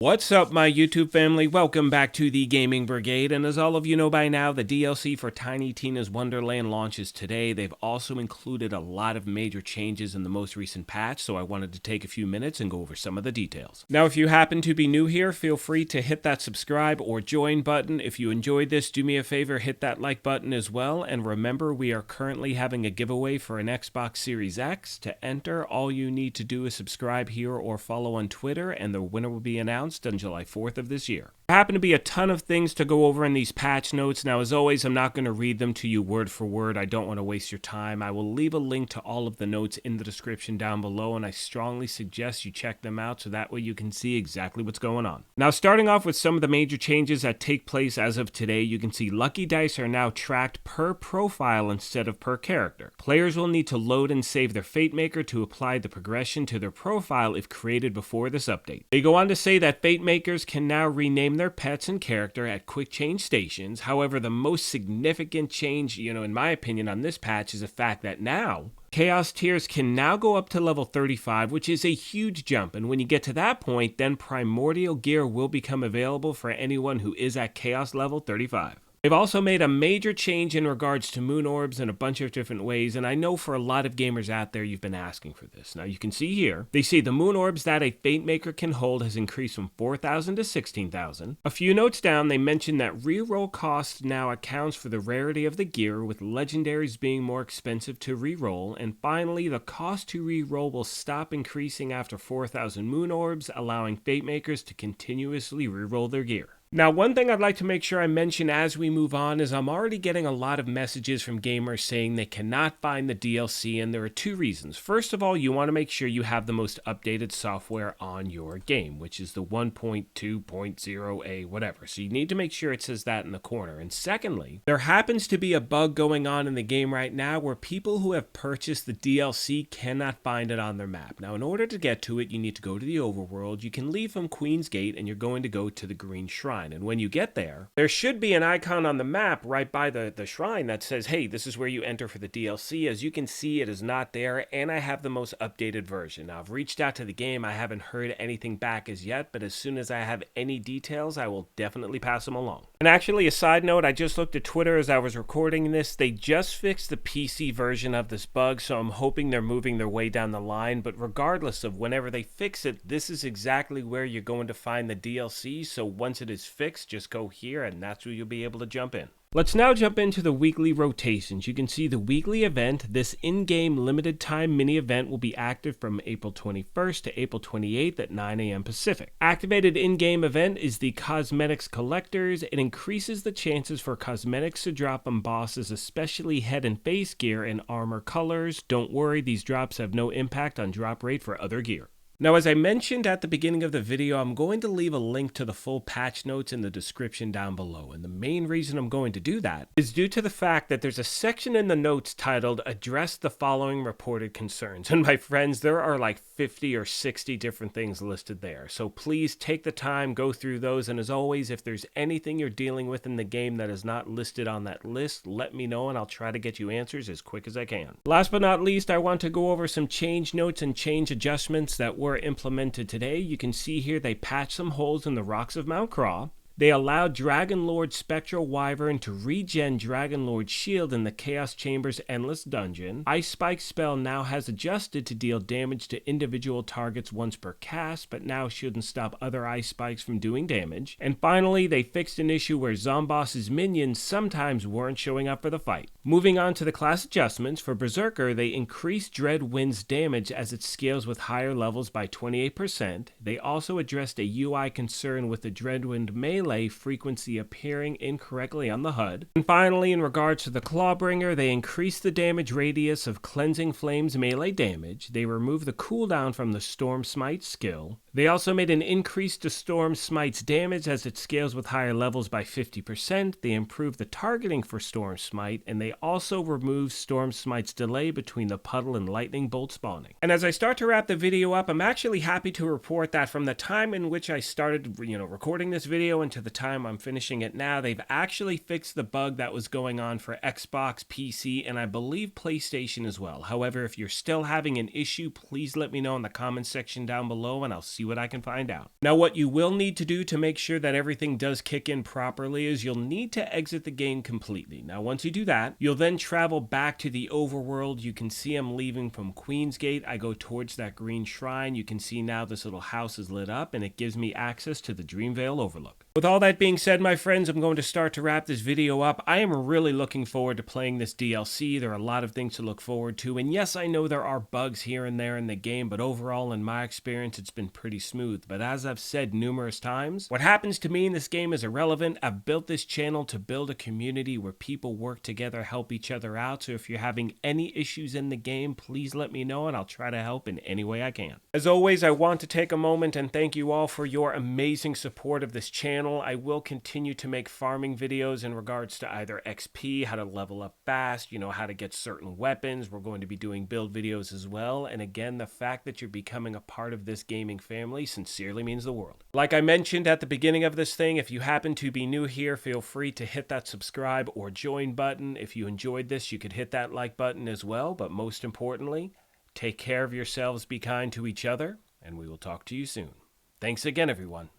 What's up, my YouTube family? Welcome back to the Gaming Brigade, and as all of you know by now, the DLC for Tiny Tina's Wonderland launches today. They've also included a lot of major changes in the most recent patch, so I wanted to take a few minutes and go over some of the details. Now, if you happen to be new here, feel free to hit that subscribe or join button. If you enjoyed this, do me a favor, hit that like button as well, and remember, we are currently having a giveaway for an Xbox Series X. To enter, all you need to do is subscribe here or follow on Twitter, and the winner will be announced on July 4th of this year. There happen to be a ton of things to go over in these patch notes. Now, as always, I'm not going to read them to you word for word. I don't want to waste your time. I will leave a link to all of the notes in the description down below, and I strongly suggest you check them out so that way you can see exactly what's going on. Now, starting off with some of the major changes that take place as of today, you can see lucky dice are now tracked per profile instead of per character. Players will need to load and save their Fate Maker to apply the progression to their profile if created before this update. They go on to say that Fate Makers can now rename their pets and character at quick change stations. However, the most significant change, in my opinion, on this patch is the fact that now Chaos tiers can now go up to level 35, which is a huge jump, and when you get to that point, then Primordial gear will become available for anyone who is at Chaos level 35. They've also made a major change in regards to moon orbs in a bunch of different ways, and I know for a lot of gamers out there you've been asking for this. Now you can see here, they say the moon orbs that a Fate Maker can hold has increased from 4,000 to 16,000. A few notes down, they mention that reroll cost now accounts for the rarity of the gear, with legendaries being more expensive to reroll, and finally the cost to reroll will stop increasing after 4,000 moon orbs, allowing Fate Makers to continuously reroll their gear. Now, one thing I'd like to make sure I mention as we move on is I'm already getting a lot of messages from gamers saying they cannot find the DLC, and there are two reasons. First of all, you want to make sure you have the most updated software on your game, which is the 1.2.0a whatever. So you need to make sure it says that in the corner. And secondly, there happens to be a bug going on in the game right now where people who have purchased the DLC cannot find it on their map. Now, in order to get to it, you need to go to the overworld. You can leave from Queen's Gate and you're going to go to the Green Shrine. And when you get there, there should be an icon on the map right by the shrine that says, hey, this is where you enter for the DLC. As you can see, it is not there, and I have the most updated version. Now, I've reached out to the game. I haven't heard anything back as yet, but as soon as I have any details, I will definitely pass them along. And actually, a side note, I just looked at Twitter as I was recording this. They just fixed the PC version of this bug, so I'm hoping they're moving their way down the line. But regardless of whenever they fix it, this is exactly where you're going to find the DLC. So once it is fixed, just go here and that's where you'll be able to jump in. Let's now jump into the weekly rotations. You can see the weekly event. This in-game limited time mini event will be active from April 21st to April 28th at 9 a.m. Pacific. Activated in-game event is the Cosmetics Collectors. It increases the chances for cosmetics to drop on bosses, especially head and face gear and armor colors. Don't worry, these drops have no impact on drop rate for other gear. Now, as I mentioned at the beginning of the video, I'm going to leave a link to the full patch notes in the description down below. And the main reason I'm going to do that is due to the fact that there's a section in the notes titled Address the Following Reported Concerns. And my friends, there are like 50 or 60 different things listed there. So please take the time, go through those. And as always, if there's anything you're dealing with in the game that is not listed on that list, let me know and I'll try to get you answers as quick as I can. Last but not least, I want to go over some change notes and change adjustments that were implemented today. You can see here they patched some holes in the rocks of Mount Craw. They allowed Dragon Lord Spectral Wyvern to regen Dragon Lord Shield in the Chaos Chamber's Endless Dungeon. Ice Spike spell now has adjusted to deal damage to individual targets once per cast, but now shouldn't stop other Ice Spikes from doing damage. And finally, they fixed an issue where Zomboss's minions sometimes weren't showing up for the fight. Moving on to the class adjustments, for Berserker, they increased Dreadwind's damage as it scales with higher levels by 28%. They also addressed a UI concern with the Dreadwind melee frequency appearing incorrectly on the HUD. And finally, in regards to the Clawbringer, they increased the damage radius of Cleansing Flames melee damage. They removed the cooldown from the Storm Smite skill. They also made an increase to Storm Smite's damage as it scales with higher levels by 50%. They improved the targeting for Storm Smite, and they also removed Storm Smite's delay between the puddle and lightning bolt spawning. And as I start to wrap the video up, I'm actually happy to report that from the time in which I started, recording this video and to the time I'm finishing it now, they've actually fixed the bug that was going on for Xbox, PC, and I believe PlayStation as well. However, if you're still having an issue, please let me know in the comments section down below and I'll see see what I can find out. Now, what you will need to do to make sure that everything does kick in properly is you'll need to exit the game completely. Now, once you do that, you'll then travel back to the overworld. You can see I'm leaving from Queen's Gate. I go towards that green shrine. You can see now this little house is lit up, and it gives me access to the Dreamvale Overlook. With all that being said, my friends, I'm going to start to wrap this video up. I am really looking forward to playing this DLC. There are a lot of things to look forward to, and yes, I know there are bugs here and there in the game, but overall, in my experience, it's been pretty smooth. But as I've said numerous times, what happens to me in this game is irrelevant. I've built this channel to build a community where people work together, help each other out, so if you're having any issues in the game, please let me know, and I'll try to help in any way I can. As always, I want to take a moment and thank you all for your amazing support of this channel. I will continue to make farming videos in regards to either XP, how to level up fast, how to get certain weapons. We're going to be doing build videos as well. And again, the fact that you're becoming a part of this gaming family sincerely means the world. Like I mentioned at the beginning of this thing, if you happen to be new here, feel free to hit that subscribe or join button. If you enjoyed this, you could hit that like button as well. But most importantly, take care of yourselves, be kind to each other, and we will talk to you soon. Thanks again, everyone.